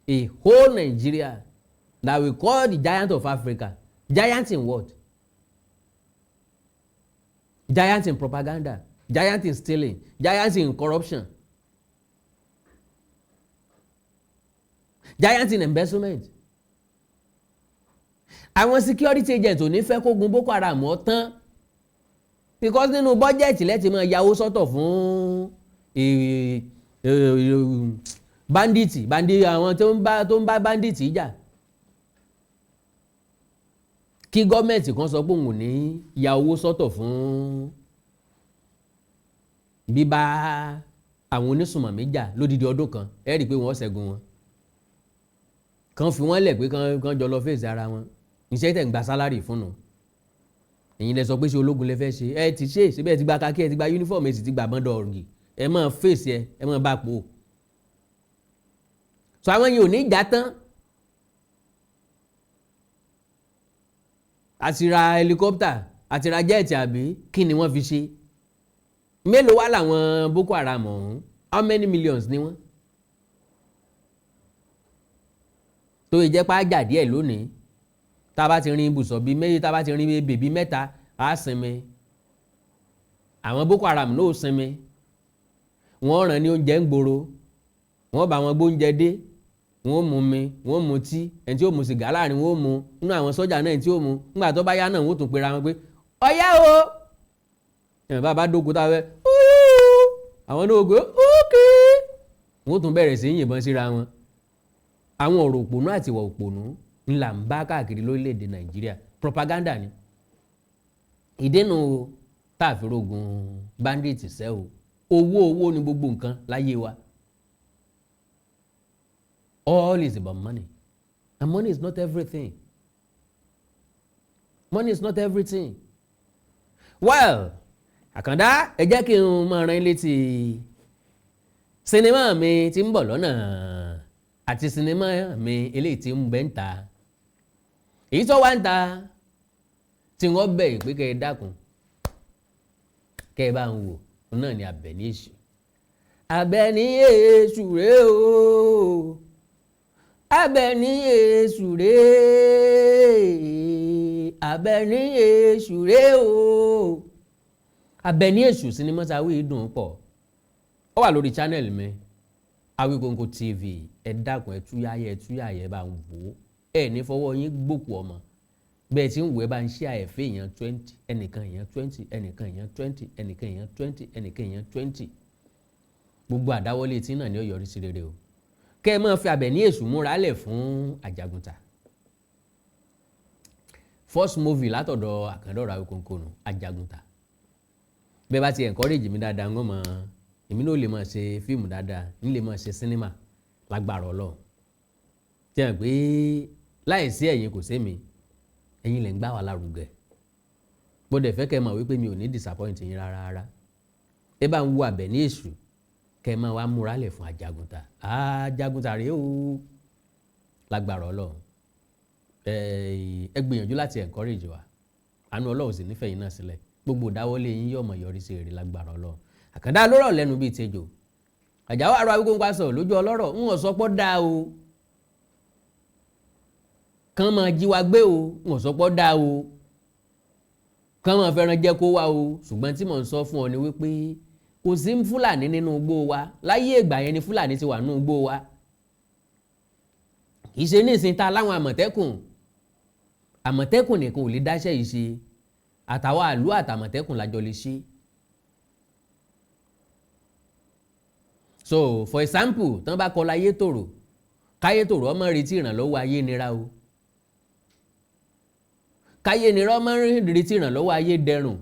a whole Nigeria that we call the giant of Africa, giant in what? Giant in propaganda, giant in stealing, giant in corruption, giant in embezzlement. Àwọn security agents ò ní fẹ́ kógun Boko Haram ó tán because nínú bọ́jẹ̀tì lẹ́tì máa yáwó sọ́tọ̀ fún bandits àwọn tó ń bá bandits jà. Kí gọ́ọ̀mẹ̀ntì kan sọ pé òun ò ní ya owó sọ́tọ̀ fún bíbá àwọn onísùnmọ̀mí jà lódidi ọdún kan, ẹ rí i pé wọ́n ṣẹ́gun wọn. Kan fi wọ́n lẹ̀ pé kan jọ lọ fèsì ara wọn. Iṣẹ́ tẹ̀ ń gba sálárì fún un. Ẹ̀yin lẹ sọ pé ṣe ológun lẹ fẹ́ ṣe, ẹ ti ṣe síbẹ̀ ẹ ti gba kakí, ẹ ti gba yúnífọ̀mù, ẹ sì ti gba bọ́ndọ̀ ọ̀rùn, ẹ máa fèsì ẹ máa bá pò. So àwọn yìí ò ní ìjà tán. Àti ra helicopter àti ra jet àbí kí ni wọ́n fi ṣe? Mélòó wá làwọn Boko Haram ọ̀hún? How many millions ni wọ́n? Tó ìjẹ́pá àjà díẹ̀ lónìí, tá a bá ti rin ibùsọ̀ bíi méjì, tá a bá ti rin bèbí 3, á sinmi. Àwọn Boko Haram náà ó sinmi. Wọ́n ràn ní oúnjẹ ń gbòòrò, wọ́n bá wọn gbóúnjẹ dé, wọ́n mú mi, wọ́n mú tí, ẹni tí ó mu sìgá láàrin wọ́n mú, nínú àwọn sọ́jà náà tí ó mú, nígbà tó bá yá náà wọ́n tún pera wọn pé ọ̀yá o. Ẹ̀yìn bá dókun tá a fẹ́ àwọn náà gbé ókè, wọ́n tún bẹ̀rẹ̀ sí yìnbọn síra wọn. Àwọn ọ̀rọ̀ òpònú àti ìwà òpònú ńlá ń bá káàkiri lórílẹ̀‐èdè Nàìjíríà, propaganda ni. Ìdènà táàfìrógun bandit ṣẹ́ o, owó ni gbogbo nǹkan láyé wa. All is about money, and money is not everything. Money is not everything. Well, Àkàndá, ẹ jẹ́ kí n máa rán létí sinimá mi tí ń bọ̀ lọ́nà àti sinimá mi eléyìí tí ń bẹ ń ta. Èyí tó wá ń ta tí wọ́n bẹ̀ pé kẹ́ ẹ dákun kẹ́ ẹ bá ń wò náà ni Àbẹ̀ní Èṣù. Àbẹ̀ní Èṣù rèé o. Àbẹ̀ní Èṣù rèé, Àbẹ̀ní Èṣù rèé o. Àbẹ̀ní Èṣù sinimá sáwí dùn pọ̀. Ó wà lórí channel mi Awikonko TV. Ẹ dákun ẹ túyáyẹ bá ń wò ó. Ẹ ní fọwọ́ yín gbòkú ọmọ. Bẹ́ẹ̀ tí ń wò ẹ bá ń ṣe àyẹ̀fẹ́ èèyàn 20, ẹnìkan èèyàn 20, ẹnìkan èèyàn 20, ẹnìkan èèyàn 20, ẹnìkan èèyàn 20. Gbogbo àdáwọ́lé tí náà ni ó yọrí sí rere o. Kẹ́ ẹ máa fi Àbẹ̀ní Èṣù múra lẹ̀ fún Àjàgùntà. First movie látọ̀dọ̀ Àkàndá Awikonko nù, Àjàgùntà. Bẹ́ẹ̀ bá ti encourage mi dáadáa, wọ́n mọ̀ èmi náà lè máa ṣe fíìmù dáadáa, ń lè máa ṣe sinimá lágbára Ọlọ́run. Tí wọ́n pé láìsí ẹ̀yin kò sí mi, ẹ̀yin lè ń gbá wa lárugẹ. Gbọ́dọ̀ fẹ́ kẹ́ ẹ mọ̀ wípé mi ò ní disappoint yín rárá. Ẹ bá ń wo Àbẹ̀ní Èṣù, kẹ́ ẹ máa wá múra lẹ̀ fún Àjàgùntà. Àjàgùntà rèé o, lágbára Ọlọ́run. Ẹ gbìyànjú láti encourage wa. Àánú Ọlọ́run sì nífẹ̀ẹ́ yín náà sílẹ̀. Gbogbo ìdáwọ́lé yín yóò mọ̀ yọrí sí èrè lágbára Ọlọ́run. Àkàndá lórọ̀ lẹ́nu bíi tejò. Àjàó àrò Awikonko sọ lójú ọlọ́rọ̀ ń wọ́n sọpọ́ dá o. Kán máa jí wa gbé o, ń wọ́n sọpọ́ dá o. Kán máa fẹ́ràn jẹ́ kó wá o. Ṣùgbọ́n tí mò ń sọ fún ọ ni wípé kò sí Fúlàní nínú igbó wa. Láyé ìgbà yẹn ni Fúlàní ti wà nínú igbó wa. Ìṣe ní ìsìn ta láwọn Àmọ̀tẹ́kùn. Àmọ̀tẹ́kùn nìkan ò lè dáṣẹ́ yìí ṣe. Àtàwọn àlú àtàmọ̀tẹ́kùn lájọ lè ṣe. So for example, tán bá kọ láyé tòrò, káyé tòrò ọmọ retí ìrànlọ́wọ́ ayé nira o. Káyé nira ọmọ retí ìrànlọ́wọ́ ayé dẹrùn.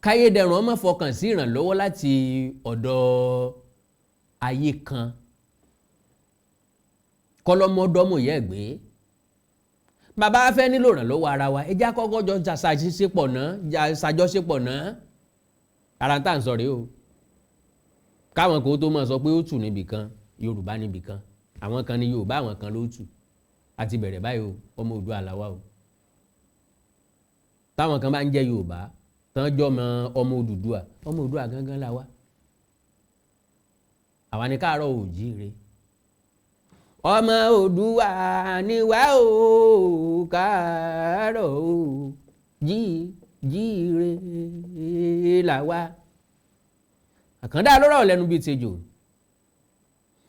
Káyé dẹrùn ọmọ fọkàn sí ìrànlọ́wọ́ láti ọ̀dọ̀ ayé kan. kọ́lọ́mọdọ́mọ yẹ gbé bàbá fẹ́ nílò ìrànlọ́wọ́ ara wa ẹ jẹ́ àkọ́kọ́ jọ ṣàjọṣepọ̀ náà ara tá à ń sọ rèé o káwọn kò tó máa sọ pé ó tù níbì kan Yorùbá níbì kan àwọn kan ní Yorùbá àwọn kan ló tù àti bẹ̀rẹ̀ báyìí o ọmọ Oòduà àlàwà o táwọn kan bá ń jẹ́ Yorùbá tán jọ ọmọ Oòduà gangan la wá àwa ní káàárọ̀ oòjíire ọmọ Oòduà ni wá o káàárọ̀ oòjíire la wá àkàndá lọ́rọ̀ lẹ́nu bíi tejò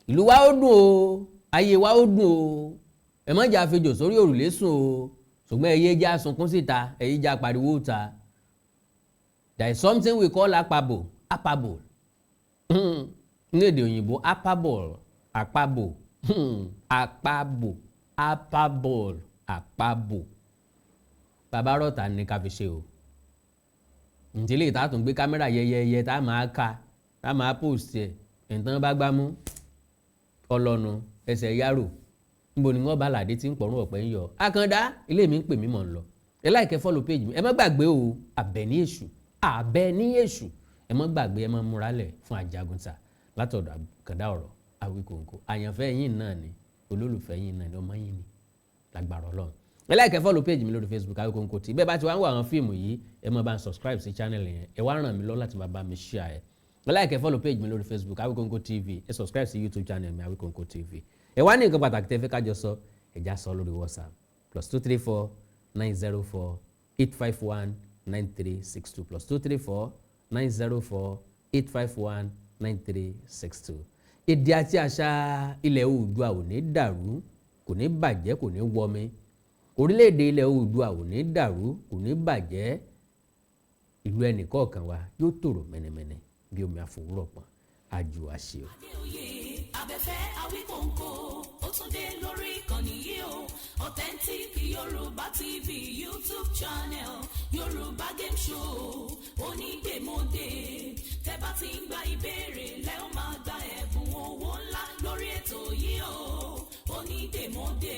ìlú wa ó dùn o ayé wa ó dùn o ẹ má jà fejò sórí òrùlé sùn o ṣùgbọ́n ẹyẹ já sunkún síta ẹyẹ já pariwo ta there is something we call apable ní èdè òyìnbó apable bàbá rọ̀tà ní ká fi ṣe o ǹtílé ìta tún gbé kámẹ́rà yẹyẹyẹ tá máa ka tá máa post ẹ̀ ẹ̀ǹtàn bá gbámú ọlọ́nu ẹsẹ̀ yárò níbo ni wọ́n bá làdé tí ń pọ̀rún ọ̀pẹ ń yọ Àkàndá ilé mi ń pè mí mọ̀ ń lọ ẹ láìkẹ́ follow page mi ẹ má gbàgbé o Àbẹ̀ní Èṣù ẹ má gbàgbé ẹ má múralẹ̀ fún Ajagunta látọ̀dọ̀ Àkàndá ọ̀rọ̀ Awíkonko àyànfẹ́ yín náà ni olólùfẹ́ yín náà ni ọmọ yín ni lágbára Ọlọ́run ẹ láìkẹ́ follow page mi lórí Facebook Awíkonko tí bẹ́ẹ̀ bá ti wá ń wo àwọn fíìmù yìí ẹ má bá ń subscribe sí channel yẹn ẹ wá ràn mí lọ láti bá mi share ẹ láìkẹ́ follow page mi lórí Facebook Awíkonko TV ẹ subscribe sí YouTube channel mi Awíkonko TV ẹ wá ní nǹkan pàtàkì tẹ́ fẹ́ kájọ sọ ẹ̀já sọ lórí WhatsApp +234 904 851 9362 +234 904 851 9362. Èdè àti àṣà ilẹ̀ Oòduà ò ní dàrú kò ní bàjẹ́ kò ní wọmi orílẹ̀-èdè ilẹ̀ Oòduà ò ní dàrú kò ní bàjẹ́ ìlú ẹnìkọ̀ọ̀kan wa yóò tòrò mẹ́nẹ́mẹ́nẹ́ bí omi àfòwúrọ̀ pọ̀n àjò àṣẹ o. Abẹ́fẹ́ Awíkonko ó tún dé lórí ìkànnì yìí o Authentic Yorùbá TV YouTube channel Yorùbá Game Show onídèmọdé tẹ́ bá ti ń gba ìbéèrè lẹ́ ó máa gba ẹ̀bùn owó ńlá lórí ètò yìí o onídèmọdé.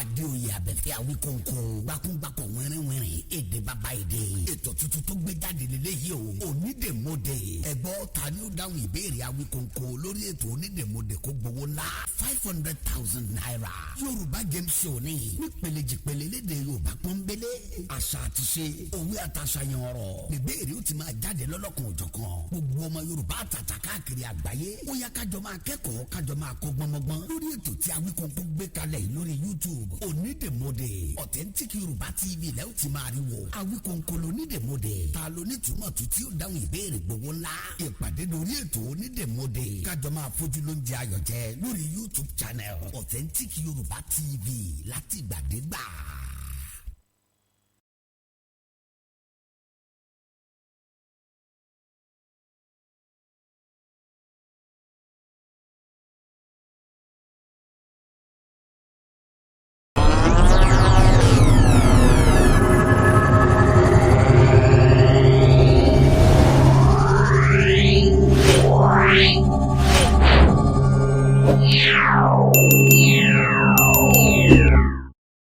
Adéoyè Abẹ́fẹ́ Awíkonko gbákúngbákọ̀ wẹ́rẹ́wẹ́rẹ́ èdè bàbá èdè ètò tuntun tó gbé jáde lélẹ́yìí o onídèmọdé ẹgbọ́ ta ni ó dáhùn ìbéèrè Awíkonko lórí ètò onídèmọdé kó gbowó ńlá 500,000 naira Yorùbá Game Show ní nípele jìpele lédè Yorùbá pọ́nbélé àṣà àti ṣe òwe àtàṣàyàn ọ̀rọ̀ ìbéèrè ó ti máa jáde lọ́lọ́kan òjọ̀kan gbogbo ọmọ Yorùbá àtàtà káàkiri àgbáyé ó yá kájọ máa kẹ́kọ̀ọ́ kájọ máa kọ́ gbọ́mọgbọ́n lórí ètò tí Awíkonko gbé kalẹ̀ lórí YouTube onídèmọdé Authentic Yorùbá TV lẹ́ ó ti máa rí wo Awíkonko lónídèmọdé ta lónítùmọ̀ tó tí ó dáhùn ìbéèrè gbowó ńlá ìpàdé lórí ètò onídèmọdé kájọ máa fojú lóúnjẹ ayọ̀ jẹ lórí YouTube channel Authentic Yorùbá TV láti ìgbàdégbà.